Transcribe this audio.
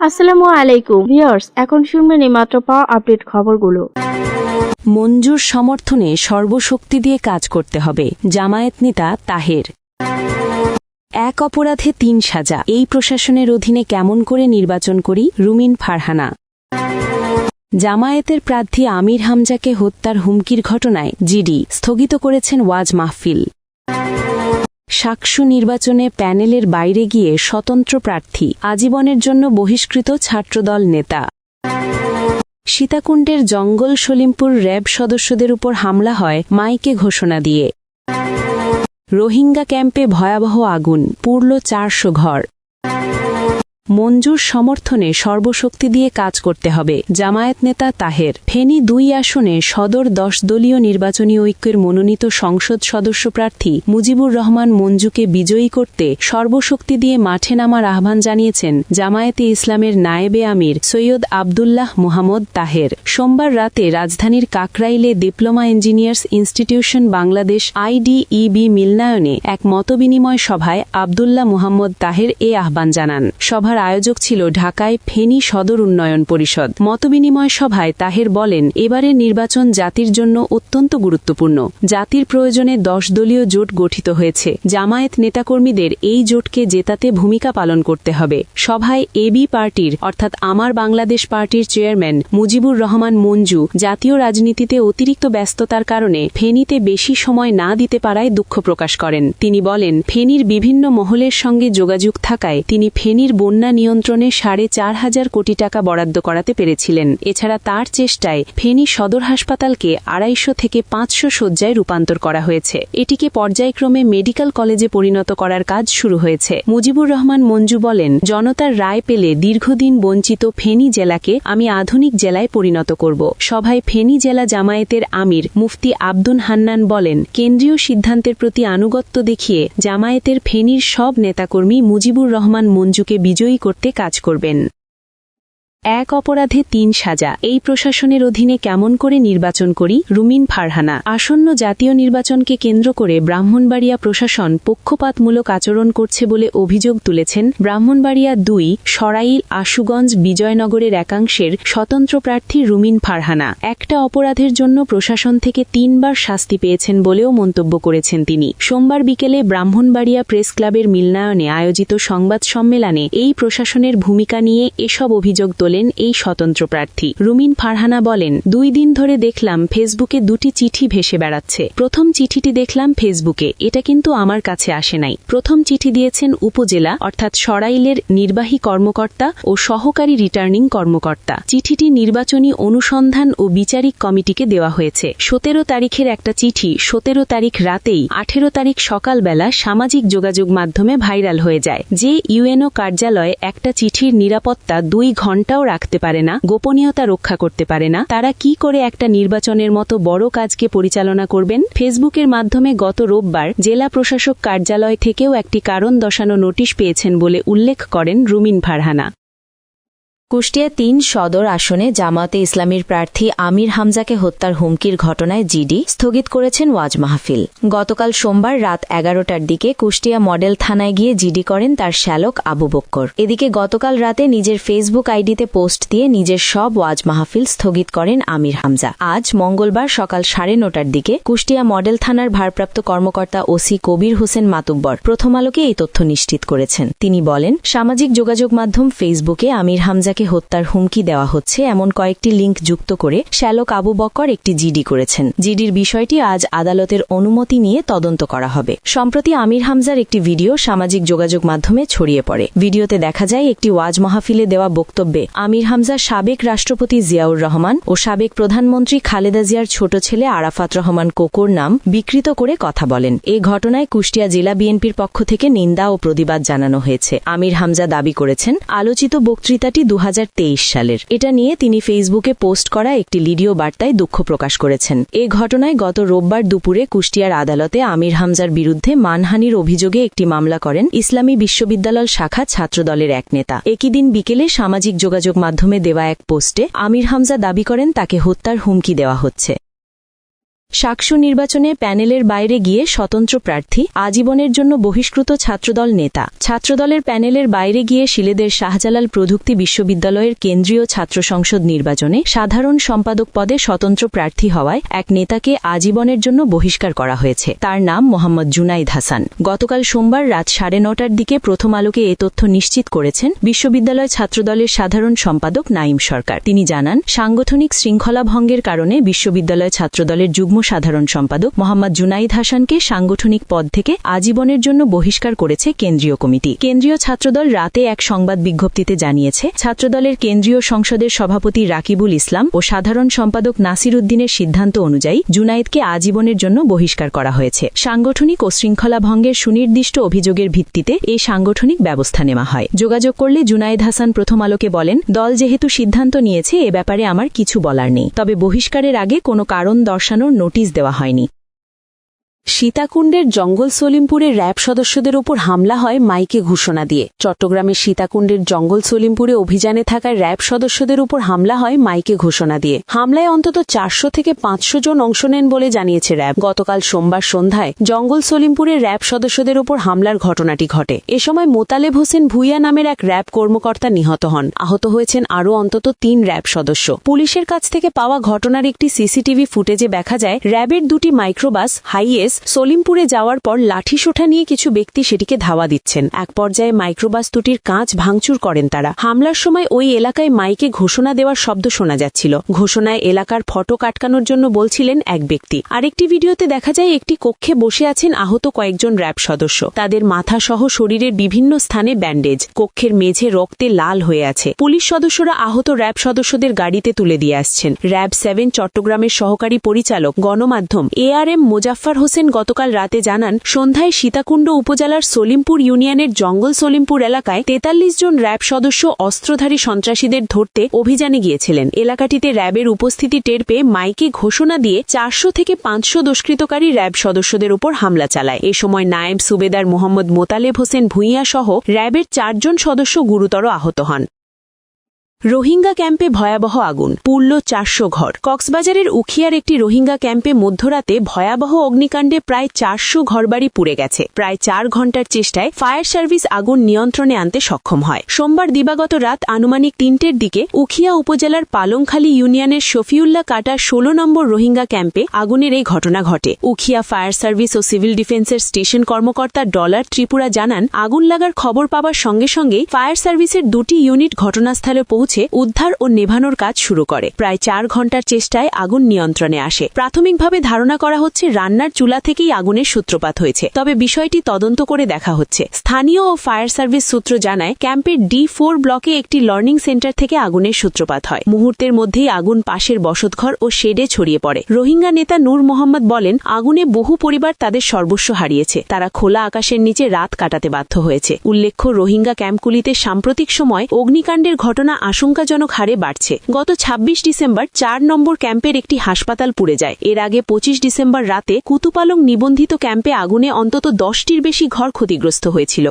আসসালামু আলাইকুম ভিউয়ার্স, এখন শুনবেন এইমাত্র পাওয়া আপডেট খবরগুলো। মঞ্জুর সমর্থনে সর্বশক্তি দিয়ে কাজ করতে হবে, জামায়াত নেতা তাহের। এক অপরাধে ৩ সাজা, এই প্রশাসনের অধীনে কেমন করে নির্বাচন করি, রুমিন ফারহানা। জামায়াতের প্রার্থী আমির হামজাকে হত্যার হুমকির ঘটনায় জিডি স্থগিত করেছেন ওয়াজ মাহফিল। সাকসু নির্বাচনে প্যানেলের বাইরে গিয়ে স্বতন্ত্র প্রার্থী, আজীবনের জন্য বহিষ্কৃত ছাত্রদল নেতা। সীতাকুণ্ডের জঙ্গল সলিমপুর র্যাব সদস্যদের উপর হামলা হয় মাইকে ঘোষণা দিয়ে। রোহিঙ্গা ক্যাম্পে ভয়াবহ আগুন, পুড়ল ৪০০ ঘর। মঞ্জুর সমর্থনে সর্বশক্তি দিয়ে কাজ করতে হবে, জামায়াত নেতা তাহের। ফেনী ২ আসনে সদর ১০ দলীয় নির্বাচনী ঐক্যের মনোনীত সংসদ সদস্য প্রার্থী মুজিবুর রহমান মঞ্জুকে বিজয়ী করতে সর্বশক্তি দিয়ে মাঠে নামার আহ্বান জানিয়েছেন জামায়াতে ইসলামের নায়েবে আমির সৈয়দ আবদুল্লাহ মুহাম্মদ তাহের। সোমবার রাতে রাজধানীর কাকরাইলে diploma engineers institution Bangladesh IDEB মিলনায়নে এক মতবিনিময় সভায় আবদুল্লাহ মুহাম্মদ তাহের এ আহ্বান জানান। সভার আয়োজক ছিল ঢাকায় ফেনী সদর উন্নয়ন পরিষদ। মতবিনিময় সভায় তাহের বলেন, এবারের নির্বাচন জাতির জন্য অত্যন্ত গুরুত্বপূর্ণ। জাতির প্রয়োজনে ১০ দলীয় জোট গঠিত হয়েছে। জামায়াত নেতাকর্মীদের এই জোটকে জেতাতে ভূমিকা পালন করতে হবে। সভায় এবি পার্টির অর্থাৎ আমার বাংলাদেশ পার্টির চেয়ারম্যান মুজিবুর রহমান মঞ্জু জাতীয় রাজনীতিতে অতিরিক্ত ব্যস্ততার কারণে ফেনীতে বেশি সময় না দিতে পারায় দুঃখ প্রকাশ করেন। তিনি বলেন, ফেনীর বিভিন্ন মহলের সঙ্গে যোগাযোগ থাকায় তিনি ফেনীর বন্যা নিয়ন্ত্রণে ৪,৫০০ কোটি টাকা বরাদ্দ করাতে পেরেছিলেন। এছাড়া তার চেষ্টায় ফেনী সদর হাসপাতালকে ২৫০ থেকে ৫০০ শয্যায় রূপান্তর করা হয়েছে। এটিকে পর্যায়ক্রমে মেডিকেল কলেজে পরিণত করার কাজ শুরু হয়েছে। মুজিবুর রহমান মঞ্জু বলেন, জনতার রায় পেলে দীর্ঘদিন বঞ্চিত ফেনী জেলাকে আমি আধুনিক জেলায় পরিণত করব। সভায় ফেনী জেলা জামায়াতের আমির মুফতি আব্দুল হান্নান বলেন, কেন্দ্রীয় সিদ্ধান্তের প্রতি আনুগত্য দেখিয়ে জামায়াতের ফেনীর সব নেতাকর্মী মুজিবুর রহমান মঞ্জুকে বিজয়ী করতে কাজ করবেন। এক অপরাধে ৩ সাজা, এই প্রশাসনের অধীনে কেমন করে নির্বাচন করি, রুমিন ফারহানা। আসন্ন জাতীয় নির্বাচনকে কেন্দ্র করে ব্রাহ্মণবাড়িয়া প্রশাসন পক্ষপাতমূলক আচরণ করছে বলে অভিযোগ তুলেছেন ব্রাহ্মণবাড়িয়া ২ সরাইল আশুগঞ্জ বিজয়নগরের একাংশের স্বতন্ত্র প্রার্থী রুমিন ফারহানা। একটা অপরাধের জন্য প্রশাসন থেকে ৩ বার শাস্তি পেয়েছেন বলেও মন্তব্য করেছেন তিনি। সোমবার বিকেলে ব্রাহ্মণবাড়িয়া প্রেস ক্লাবের মিলনায়নে আয়োজিত সংবাদ সম্মেলনে এই প্রশাসনের ভূমিকা নিয়ে এসব অভিযোগ এই স্বতন্ত্র প্রার্থী রুমিন ফারহানা বলেন, ২ দিন ধরে দেখলাম ফেসবুকে ২টি চিঠি ভেসে বেড়াচ্ছে। প্রথম চিঠিটি দেখলাম ফেসবুকে, এটা কিন্তু আমার কাছে আসে নাই। প্রথম চিঠি দিয়েছেন উপজেলা অর্থাৎ সরাইলের নির্বাহী কর্মকর্তা ও সহকারী রিটার্নিং কর্মকর্তা। চিঠিটি নির্বাচনী অনুসন্ধান ও বিচারিক কমিটিকে দেওয়া হয়েছে। ১৭ তারিখের একটা চিঠি ১৭ তারিখ রাতেই ১৮ তারিখ সকালবেলা সামাজিক যোগাযোগ মাধ্যমে ভাইরাল হয়ে যায়। যে ইউএনও কার্যালয়ে একটা চিঠির নিরাপত্তা ২ ঘণ্টাও রাখতে পারে না, গোপনীয়তা রক্ষা করতে পারে না, তারা কি করে একটা নির্বাচনের মতো বড় কাজকে পরিচালনা করবেন? ফেসবুকের মাধ্যমে গত রোববার জেলা প্রশাসক কার্যালয় থেকেও একটি কারণ দর্শানো নোটিশ পেয়েছেন বলে উল্লেখ করেন রুমিন ফারহানা। কুষ্টিয়া ৩ সদর আসনে জামায়াতে ইসলামীর প্রার্থী আমির হামজাকে হত্যার হুমকির ঘটনায় জিডি স্থগিত করেছেন ওয়াজ মাহফিল। গতকাল সোমবার রাত ১১টার দিকে কুষ্টিয়া মডেল থানায় গিয়ে জিডি করেন তার শ্যালক আবু বক্কর। এদিকে গতকাল রাতে নিজের ফেসবুক আইডিতে পোস্ট দিয়ে নিজের সব ওয়াজ মাহফিল স্থগিত করেন আমির হামজা। আজ মঙ্গলবার সকাল ৯:৩০টার দিকে কুষ্টিয়া মডেল থানার ভারপ্রাপ্ত কর্মকর্তা ওসি কবির হোসেন মাতুব্বর প্রথম আলোকে এই তথ্য নিশ্চিত করেছেন। তিনি বলেন, সামাজিক যোগাযোগ মাধ্যম ফেসবুকে আমির হামজা হত্যার হুমকি দেওয়া হচ্ছে এমন কয়েকটি লিঙ্ক যুক্ত করে শ্যালক আবু বক্কর একটি জিডি করেছেন। জিডির বিষয়টি আজ আদালতের অনুমতি নিয়ে তদন্ত করা হবে। সম্প্রতি আমির হামজার একটি ভিডিও সামাজিক যোগাযোগ মাধ্যমে ছড়িয়ে পড়ে। ভিডিওতে দেখা যায় একটি ওয়াজ মাহফিলে দেওয়া বক্তব্যে আমির হামজা সাবেক রাষ্ট্রপতি জিয়াউর রহমান ও সাবেক প্রধানমন্ত্রী খালেদা জিয়ার ছোট ছেলে আরাফাত রহমান কোকোর নাম বিকৃত করে কথা বলেন। এ ঘটনায় কুষ্টিয়া জেলা বিএনপির পক্ষ থেকে নিন্দা ও প্রতিবাদ জানানো হয়েছে। আমির হামজা দাবি করেছেন, আলোচিত বক্তৃতাটি ২০২৩ সালের। এটা নিয়ে তিনি ফেসবুকে পোস্ট করা একটি ভিডিও বার্তায় দুঃখ প্রকাশ করেছেন। এ ঘটনায় গত রোববার দুপুরে কুষ্টিয়ার আদালতে আমির হামজার বিরুদ্ধে মানহানির অভিযোগে একটি মামলা করেন ইসলামী বিশ্ববিদ্যালয় শাখা ছাত্রদলের এক নেতা। একই দিন বিকেলে সামাজিক যোগাযোগ মাধ্যমে দেওয়া এক পোস্টে আমির হামজা দাবি করেন তাকে হত্যার হুমকি দেওয়া হচ্ছে। শাকসু নির্বাচনে প্যানেলের বাইরে গিয়ে স্বতন্ত্র প্রার্থী, আজীবনের জন্য বহিষ্কৃত ছাত্রদল নেতা। ছাত্রদলের প্যানেলের বাইরে গিয়ে সিলেটের শাহজালাল প্রযুক্তি বিশ্ববিদ্যালয়ের কেন্দ্রীয় ছাত্র সংসদ নির্বাচনে সাধারণ সম্পাদক পদে স্বতন্ত্র প্রার্থী হওয়ায় এক নেতাকে আজীবনের জন্য বহিষ্কার করা হয়েছে। তার নাম মোহাম্মদ জুনাইদ হাসান। গতকাল সোমবার রাত 9:30টার দিকে প্রথম আলোকে এ তথ্য নিশ্চিত করেছেন বিশ্ববিদ্যালয় ছাত্রদলের সাধারণ সম্পাদক নাঈম সরকার। তিনি জানান, সাংগঠনিক শৃঙ্খলা ভঙ্গের কারণে বিশ্ববিদ্যালয় ছাত্রদলের যুগ্ম সাধারণ সম্পাদক মোহাম্মদ জুনাইদ হাসানকে সাংগঠনিক পদ থেকে আজীবনের জন্য বহিষ্কার করেছে কেন্দ্রীয় কমিটি। কেন্দ্রীয় ছাত্রদল রাতে এক সংবাদ বিজ্ঞপ্তিতে জানিয়েছে, ছাত্রদলের কেন্দ্রীয় সংসদের সভাপতি রাকিবুল ইসলাম ও সাধারণ সম্পাদক নাসির উদ্দিনের সিদ্ধান্ত অনুযায়ী জুনাইদকে আজীবনের জন্য বহিষ্কার করা হয়েছে। সাংগঠনিক ও শৃঙ্খলা ভঙ্গের সুনির্দিষ্ট অভিযোগের ভিত্তিতে এই সাংগঠনিক ব্যবস্থা নেওয়া হয়। যোগাযোগ করলে জুনাইদ হাসান প্রথম আলোকে বলেন, দল যেহেতু সিদ্ধান্ত নিয়েছে এ ব্যাপারে আমার কিছু বলার নেই, তবে বহিষ্কারের আগে কোনো কারণ দর্শানোর নোটিশ দেওয়া হয়নি। সীতাকুণ্ডের জঙ্গল সলিমপুরে র্যাব সদস্যদের উপর হামলা হয় মাইকে ঘোষণা দিয়ে। চট্টগ্রামের সীতাকুণ্ডের জঙ্গল সলিমপুরে অভিযানে থাকা র্যাব সদস্যদের উপর হামলা হয় মাইকে ঘোষণা দিয়ে। হামলায় অন্তত 400 থেকে 500 জন অংশ নেন বলে জানিয়েছে র্যাব। গতকাল সোমবার সন্ধ্যায় জঙ্গল সলিমপুরে র্যাব সদস্যদের উপর হামলার ঘটনাটি ঘটে। এ সময় মোতালেব হোসেন ভুইয়া নামের এক র্যাব কর্মকর্তা নিহত হন। আহত হয়েছেন আরও অন্তত 3 র্যাব সদস্য। পুলিশের কাছ থেকে পাওয়া ঘটনার একটি সিসিটিভি ফুটেজে দেখা যায় র্যাবের 2টি মাইক্রোবাস হাইএস সলিমপুরে যাওয়ার পর লাঠিসোঁটা নিয়ে কিছু ব্যক্তি সেটিকে ধাওয়া দিচ্ছেন। এক পর্যায়ে মাইক্রোবাস দুটির কাঁচ ভাঙচুর করেন তারা। হামলার সময় ওই এলাকায় মাইকে ঘোষণা দেওয়ার শব্দ শোনা যাচ্ছিল। ঘোষণায় এলাকার ফটক আটকানোর জন্য বলছিলেন এক ব্যক্তি। আরেকটি ভিডিওতে দেখা যায় একটি কক্ষে বসে আছেন আহত কয়েকজন র্যাব সদস্য। তাদের মাথা সহ শরীরের বিভিন্ন স্থানে ব্যান্ডেজ। কক্ষের মেঝে রক্তে লাল হয়ে আছে। পুলিশ সদস্যরা আহত র্যাব সদস্যদের গাড়িতে তুলে দিয়ে আসছেন। র্যাব 7 চট্টগ্রামের সহকারী পরিচালক গণমাধ্যম ARM মোজাফফর হোসেন গতকাল রাতে জানান, সন্ধ্যায় সীতাকুণ্ড উপজেলার সলিমপুর ইউনিয়নের জঙ্গল সলিমপুর এলাকায় 43 জন র্যাব সদস্য অস্ত্রধারী সন্ত্রাসীদের ধরতে অভিযানে গিয়েছিলেন। এলাকাটিতে র্যাবের উপস্থিতি টের পেয়ে মাইকে ঘোষণা দিয়ে 400 থেকে 500 দুষ্কৃতকারী র্যাব সদস্যদের উপর হামলা চালায়। এ সময় নায়েব সুবেদার মোহাম্মদ মোতালেব হোসেন ভুইয়া সহ র্যাবের 4 জন সদস্য গুরুতর আহত হন। রোহিঙ্গা ক্যাম্পে ভয়াবহ আগুন, পুড়ল 400 ঘর। কক্সবাজারের উখিয়ার একটি রোহিঙ্গা ক্যাম্পে মধ্যরাতে ভয়াবহ অগ্নিকাণ্ডে প্রায় 400 ঘরবাড়ি পুড়ে গেছে। প্রায় 4 ঘণ্টার চেষ্টায় ফায়ার সার্ভিস আগুন নিয়ন্ত্রণে আনতে সক্ষম হয়। সোমবার দিবাগত রাত আনুমানিক 3টের দিকে উখিয়া উপজেলার পালংখালী ইউনিয়নের শফিউল্লাহ কাটা 16 নম্বর রোহিঙ্গা ক্যাম্পে আগুনের এই ঘটনা ঘটে। উখিয়া ফায়ার সার্ভিস ও সিভিল ডিফেন্সের স্টেশন কর্মকর্তা ডলার ত্রিপুরা জানান, আগুন লাগার খবর পাওয়ার সঙ্গে সঙ্গেই ফায়ার সার্ভিসের 2টি ইউনিট ঘটনাস্থলে উদ্ধার ও নেভানোর কাজ শুরু করে। প্রায় 4 ঘণ্টার চেষ্টায় আগুন নিয়ন্ত্রণে আসে। প্রাথমিকভাবে ধারণা করা হচ্ছে রান্নার চুলা থেকেই আগুনের সূত্রপাত হয়েছে, তবে বিষয়টি তদন্ত করে দেখা হচ্ছে। স্থানীয় ও ফায়ার সার্ভিস সূত্র জানায়, ক্যাম্পের D4 ব্লকে একটি লার্নিং সেন্টার থেকে আগুনের সূত্রপাত হয়। মুহূর্তের মধ্যেই আগুন পাশের বসতঘর ও শেডে ছড়িয়ে পড়ে। রোহিঙ্গা নেতা নূর মোহাম্মদ বলেন, আগুনে বহু পরিবার তাদের সর্বস্ব হারিয়েছে। তারা খোলা আকাশের নিচে রাত কাটাতে বাধ্য হয়েছে। উল্লেখ্য, রোহিঙ্গা ক্যাম্পগুলিতে সাম্প্রতিক সময় অগ্নিকাণ্ডের ঘটনা আশঙ্কাজনক হারে বাড়ছে। গত 26 ডিসেম্বর 4 নম্বর ক্যাম্পের একটি হাসপাতাল পুড়ে যায়। এর আগে 25 ডিসেম্বর রাতে কুতুপালং নিবন্ধিত ক্যাম্পে আগুনে অন্তত 10টির বেশি ঘর ক্ষতিগ্রস্ত হয়েছিল।